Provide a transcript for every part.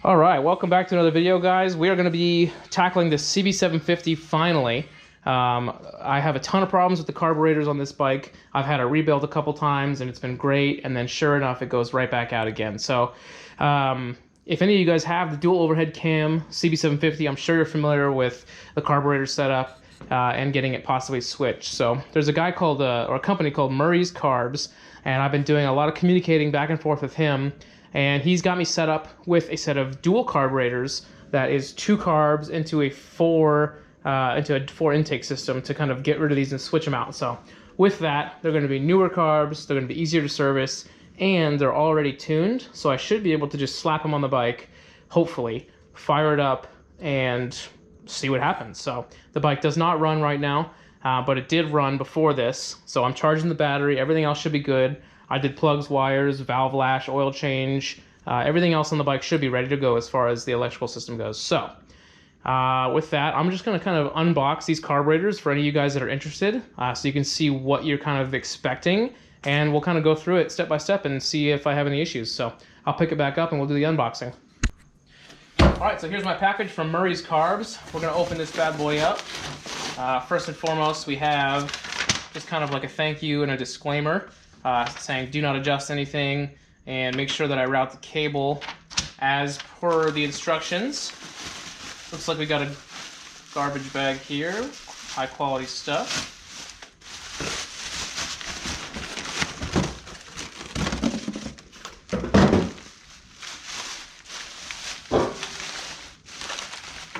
All right, welcome back to another video, guys. We are going to be tackling the CB750 finally. I have a ton of problems with the carburetors on this bike. I've had it rebuilt a couple times and it's been great, and then sure enough it goes right back out again. So if any of you guys have the dual overhead cam CB750, I'm sure you're familiar with the carburetor setup and getting it possibly switched. So there's a guy called or a company called Murray's Carbs, and I've been doing a lot of communicating back and forth with him. And he's got me set up with a set of dual carburetors that is 2 carbs into a 4 intake system to kind of get rid of these and switch them out. So with that, they're going to be newer carbs, they're going to be easier to service, and they're already tuned. So I should be able to just slap them on the bike, hopefully, fire it up, and see what happens. So the bike does not run right now, but it did run before this. So I'm charging the battery, everything else should be good. I did plugs, wires, valve lash, oil change. Everything else on the bike should be ready to go as far as the electrical system goes. So with that, I'm just going to kind of unbox these carburetors for any of you guys that are interested, so you can see what you're kind of expecting, and we'll kind of go through it step by step and see if I have any issues. So I'll pick it back up and we'll do the unboxing. All right, so here's my package from Murray's Carbs. We're going to open this bad boy up. First and foremost, we have just kind of like a thank you and a disclaimer. Saying do not adjust anything, and make sure that I route the cable as per the instructions. Looks like we got a garbage bag here, high quality stuff.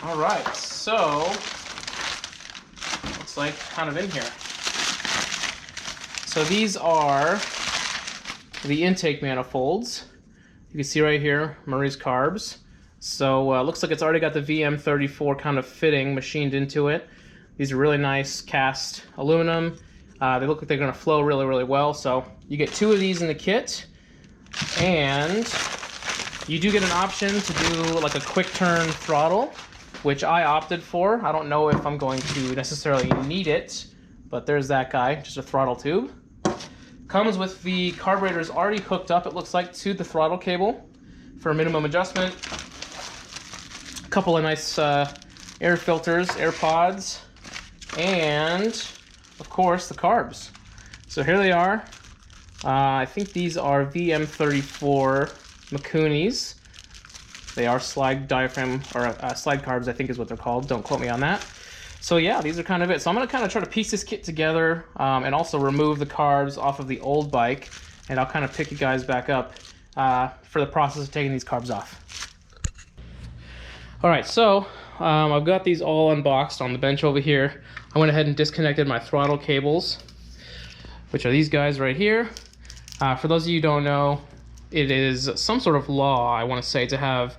All right, so looks like kind of in here. So these are the intake manifolds. You can see right here, Murray's Carbs. So looks like it's already got the VM34 kind of fitting machined into it. These are really nice cast aluminum. They look like they're going to flow really, really well. So you get 2 of these in the kit, and you do get an option to do like a quick turn throttle, which I opted for. I don't know if I'm going to necessarily need it, but there's that guy, just a throttle tube. Comes with the carburetors already hooked up, it looks like, to the throttle cable for minimum adjustment. A couple of nice air filters, air pods, and of course the carbs. So here they are. I think these are VM34 Makunis. They are slide diaphragm, or slide carbs, I think is what they're called. Don't quote me on that. So yeah, these are kind of it. So I'm going to kind of try to piece this kit together and also remove the carbs off of the old bike, and I'll kind of pick you guys back up for the process of taking these carbs off. All right, so I've got these all unboxed on the bench over here. I went ahead and disconnected my throttle cables, which are these guys right here. For those of you who don't know, it is some sort of law, I want to say, to have...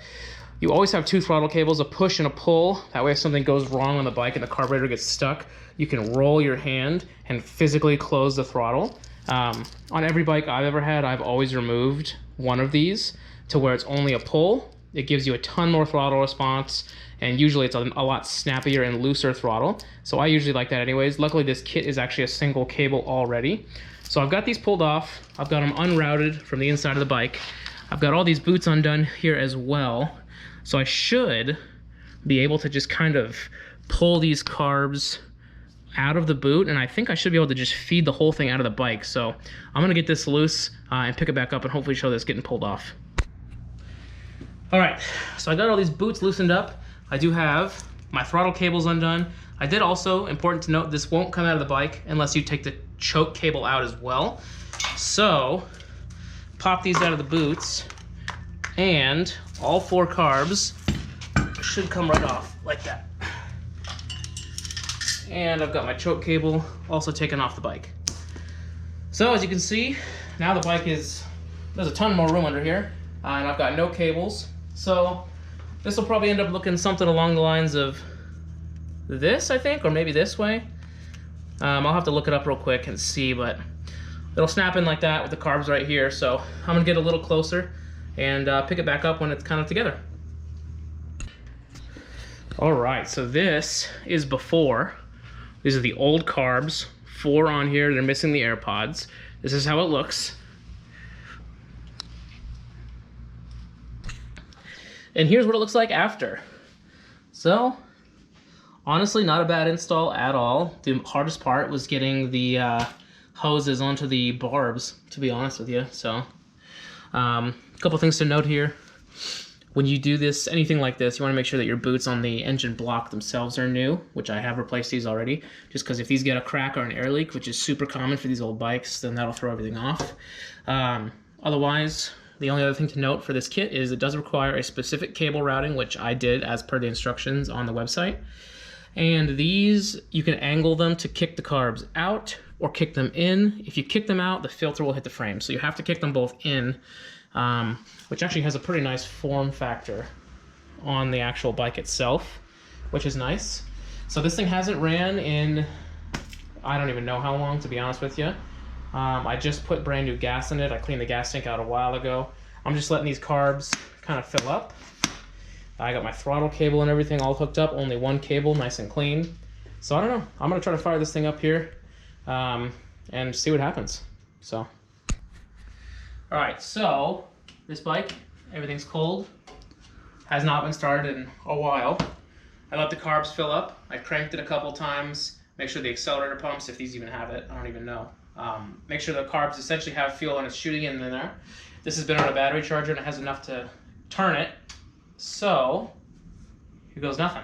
You always have 2 throttle cables, a push and a pull. That way if something goes wrong on the bike and the carburetor gets stuck, you can roll your hand and physically close the throttle. On every bike I've ever had, I've always removed one of these to where it's only a pull. It gives you a ton more throttle response, and usually it's a lot snappier and looser throttle. So I usually like that anyways. Luckily this kit is actually a single cable already. So I've got these pulled off. I've got them unrouted from the inside of the bike. I've got all these boots undone here as well. So I should be able to just kind of pull these carbs out of the boot, and I think I should be able to just feed the whole thing out of the bike. So I'm gonna get this loose and pick it back up and hopefully show this getting pulled off. All right, so I got all these boots loosened up. I do have my throttle cables undone. I did also, important to note, this won't come out of the bike unless you take the choke cable out as well. So pop these out of the boots, and all 4 carbs should come right off like that. And I've got my choke cable also taken off the bike. So as you can see, now the bike there's a ton more room under here, and I've got no cables. So this will probably end up looking something along the lines of this, I think, or maybe this way. I'll have to look it up real quick and see, but it'll snap in like that with the carbs right here. So I'm gonna get a little closer and pick it back up when it's kind of together. All right, so this is before. These are the old carbs, 4 on here. They're missing the AirPods. This is how it looks. And here's what it looks like after. So, honestly, not a bad install at all. The hardest part was getting the hoses onto the barbs, to be honest with you. So, a couple things to note here. When you do this, anything like this, you want to make sure that your boots on the engine block themselves are new, which I have replaced these already, just because if these get a crack or an air leak, which is super common for these old bikes, then that'll throw everything off. Otherwise, the only other thing to note for this kit is it does require a specific cable routing, which I did as per the instructions on the website. And these, you can angle them to kick the carbs out or kick them in. If you kick them out, the filter will hit the frame. So you have to kick them both in, which actually has a pretty nice form factor on the actual bike itself, which is nice. So this thing hasn't ran in, I don't even know how long, to be honest with you. I just put brand new gas in it. I cleaned the gas tank out a while ago. I'm just letting these carbs kind of fill up. I got my throttle cable and everything all hooked up, only one cable, nice and clean. So I don't know, I'm gonna try to fire this thing up here and see what happens, so. All right, so this bike, everything's cold, has not been started in a while. I let the carbs fill up. I cranked it a couple times, make sure the accelerator pumps, if these even have it, I don't even know. Make sure the carbs essentially have fuel and it's shooting in there. This has been on a battery charger and it has enough to turn it. So, here goes nothing.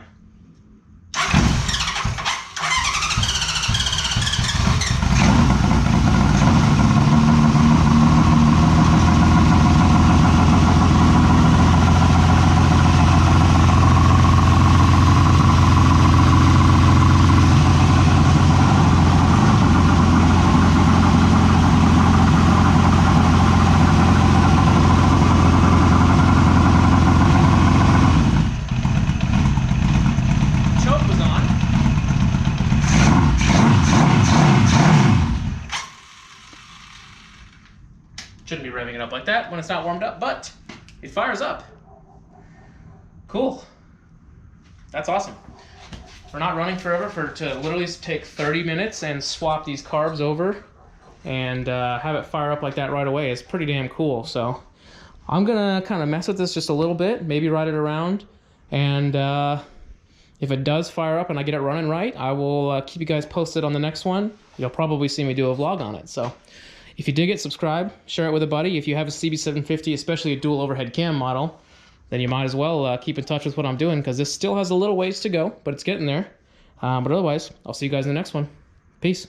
Shouldn't be revving it up like that when it's not warmed up, but it fires up. Cool. That's awesome. We're not running forever to literally take 30 minutes and swap these carbs over and have it fire up like that right away. It's pretty damn cool. So I'm gonna kind of mess with this just a little bit, maybe ride it around, and if it does fire up and I get it running right, I will keep you guys posted on the next one. You'll probably see me do a vlog on it. So if you dig it, subscribe, share it with a buddy. If you have a CB750, especially a dual overhead cam model, then you might as well keep in touch with what I'm doing, because this still has a little ways to go, but it's getting there. But otherwise, I'll see you guys in the next one. Peace.